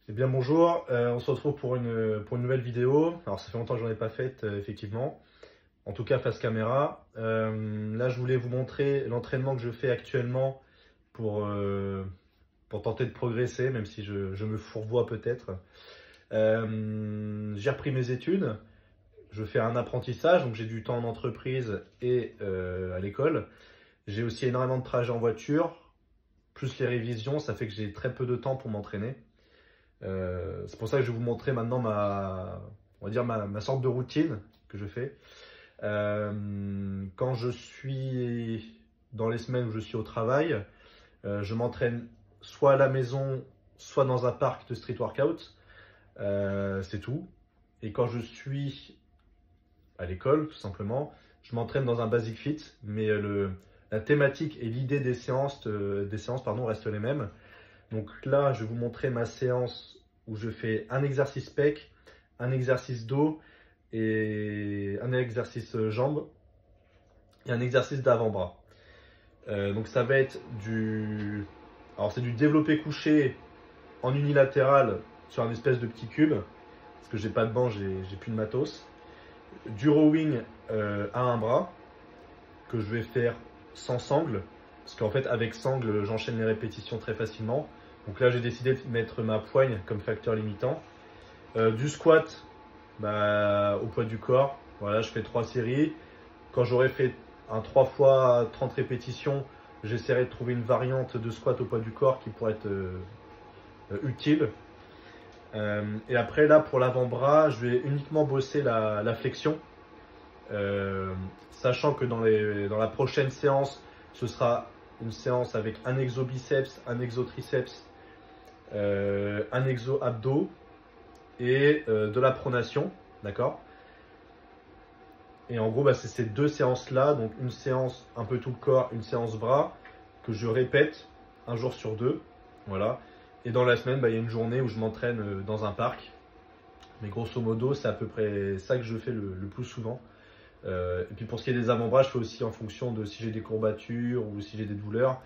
Eh bien bonjour, on se retrouve pour une nouvelle vidéo. Alors ça fait longtemps que j'en ai pas faite, effectivement. En tout cas face caméra. Là je voulais vous montrer l'entraînement que je fais actuellement pour, euh, pour tenter de progresser, même si je me fourvoie peut-être. J'ai repris mes études, je fais un apprentissage, donc j'ai du temps en entreprise et à l'école. J'ai aussi énormément de trajets en voiture, plus les révisions, ça fait que j'ai très peu de temps pour m'entraîner. C'est pour ça que je vais vous montrer maintenant on va dire ma sorte de routine que je fais. Quand je suis dans les semaines où je suis au travail, je m'entraîne soit à la maison, soit dans un parc de street workout. C'est tout. Et quand je suis à l'école, tout simplement, je m'entraîne dans un Basic Fit, mais la thématique et l'idée des séances, pardon, restent les mêmes. Donc là, je vais vous montrer ma séance où je fais un exercice pec, un exercice dos et un exercice jambes et un exercice d'avant-bras. Donc ça va être alors c'est du développé couché en unilatéral sur un espèce de petit cube, parce que j'ai pas de banc, j'ai plus de matos. Du rowing à un bras, que je vais faire sans sangle, parce qu'en fait avec sangle j'enchaîne les répétitions très facilement. Donc là j'ai décidé de mettre ma poigne comme facteur limitant. Du squat au poids du corps, voilà, je fais 3 séries. Quand j'aurai fait un 3 fois 30 répétitions, j'essaierai de trouver une variante de squat au poids du corps qui pourrait être utile. Et après là pour l'avant-bras, je vais uniquement bosser la flexion. Sachant que dans la prochaine séance, ce sera une séance avec un exo biceps, un exo triceps, un exo abdos et de la pronation, d'accord. Et en gros, c'est ces deux séances-là, donc une séance un peu tout le corps, une séance bras, que je répète un jour sur deux, voilà. Et dans la semaine, il y a une journée où je m'entraîne dans un parc. Mais grosso modo, c'est à peu près ça que je fais le plus souvent. Et puis pour ce qui est des avant-bras, je fais aussi en fonction de si j'ai des courbatures ou si j'ai des douleurs.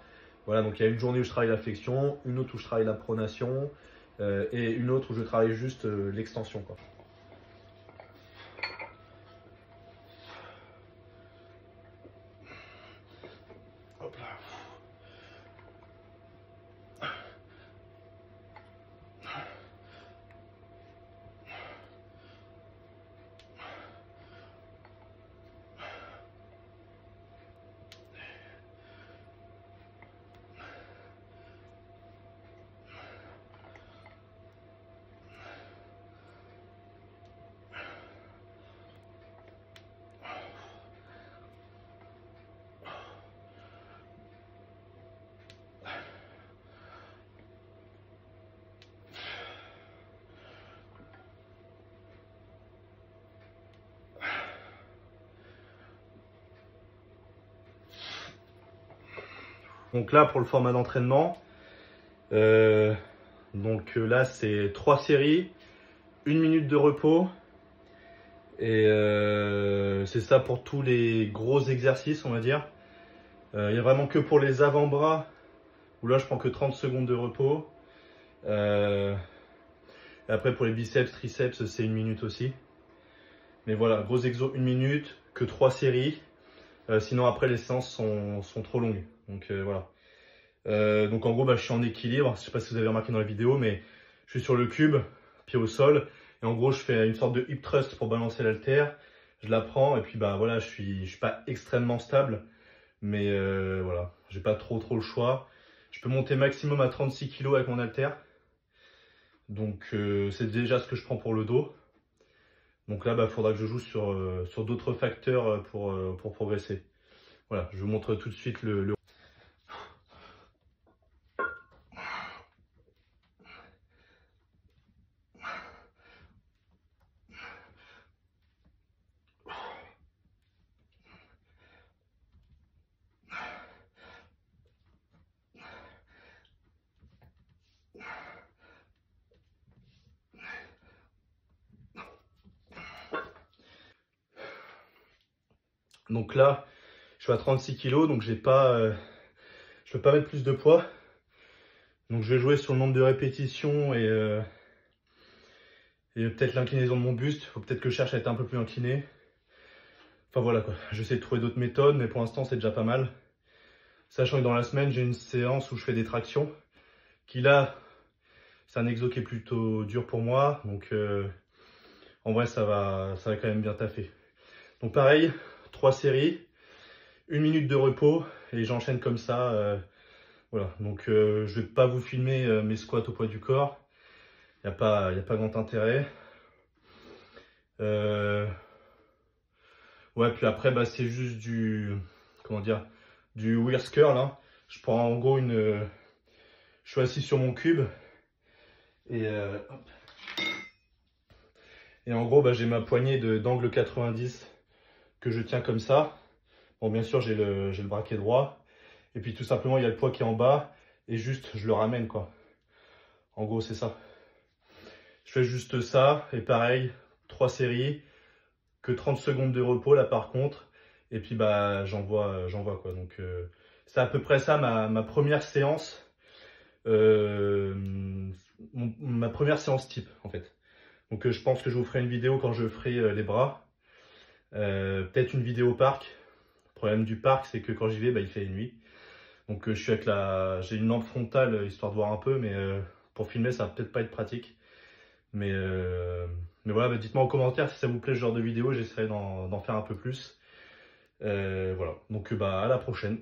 Voilà, donc il y a une journée où je travaille la flexion, une autre où je travaille la pronation, et une autre où je travaille juste l'extension, quoi. Hop là. Donc là, pour le format d'entraînement, là, c'est 3 séries, 1 minute de repos. Et c'est ça pour tous les gros exercices, on va dire. Il n'y a vraiment que pour les avant-bras, où là, je prends que 30 secondes de repos. Et après, pour les biceps, triceps, c'est 1 minute aussi. Mais voilà, gros exo 1 minute, que 3 séries. Sinon, après, les séances sont trop longues. Donc voilà. Donc en gros, je suis en équilibre. Je sais pas si vous avez remarqué dans la vidéo, mais je suis sur le cube, pied au sol. Et en gros, je fais une sorte de hip thrust pour balancer l'haltère. Je la prends et puis voilà, je suis pas extrêmement stable. Mais voilà, j'ai pas trop le choix. Je peux monter maximum à 36 kg avec mon haltère. Donc c'est déjà ce que je prends pour le dos. Donc là, faudra que je joue sur d'autres facteurs pour progresser. Voilà, je vous montre tout de suite le... Donc là, je suis à 36 kg, donc je peux pas mettre plus de poids. Donc je vais jouer sur le nombre de répétitions et Et peut-être l'inclinaison de mon buste, il faut peut-être que je cherche à être un peu plus incliné. Enfin voilà quoi, j'essaie de trouver d'autres méthodes, mais pour l'instant c'est déjà pas mal. Sachant que dans la semaine, j'ai une séance où je fais des tractions, qui là, c'est un exo qui est plutôt dur pour moi, donc en vrai ça va quand même bien taffer. Donc pareil, 3 séries, 1 minute de repos, et j'enchaîne comme ça. Voilà, donc je vais pas vous filmer mes squats au poids du corps, il n'y a pas grand intérêt. Ouais, puis après, bah, c'est juste du, comment dire, du Wheels curl, hein. Je prends en gros je suis assis sur mon cube, et, hop. Et en gros, bah, j'ai ma poignée d'angle 90 que je tiens comme ça. Bon, bien sûr, j'ai le braquet droit, et puis tout simplement, il y a le poids qui est en bas, et juste, je le ramène, quoi. En gros, c'est ça. Je fais juste ça, et pareil, 3 séries, que 30 secondes de repos là par contre, et puis bah j'envoie quoi. Donc c'est à peu près ça ma première séance, ma première séance type en fait. Donc je pense que je vous ferai une vidéo quand je ferai les bras, peut-être une vidéo au parc. Le problème du parc c'est que quand j'y vais, bah, il fait nuit, donc je suis avec j'ai une lampe frontale histoire de voir un peu, mais pour filmer ça va peut-être pas être pratique. Mais voilà, bah dites-moi en commentaire si ça vous plaît ce genre de vidéo, j'essaierai d'en faire un peu plus. Voilà, donc bah à la prochaine.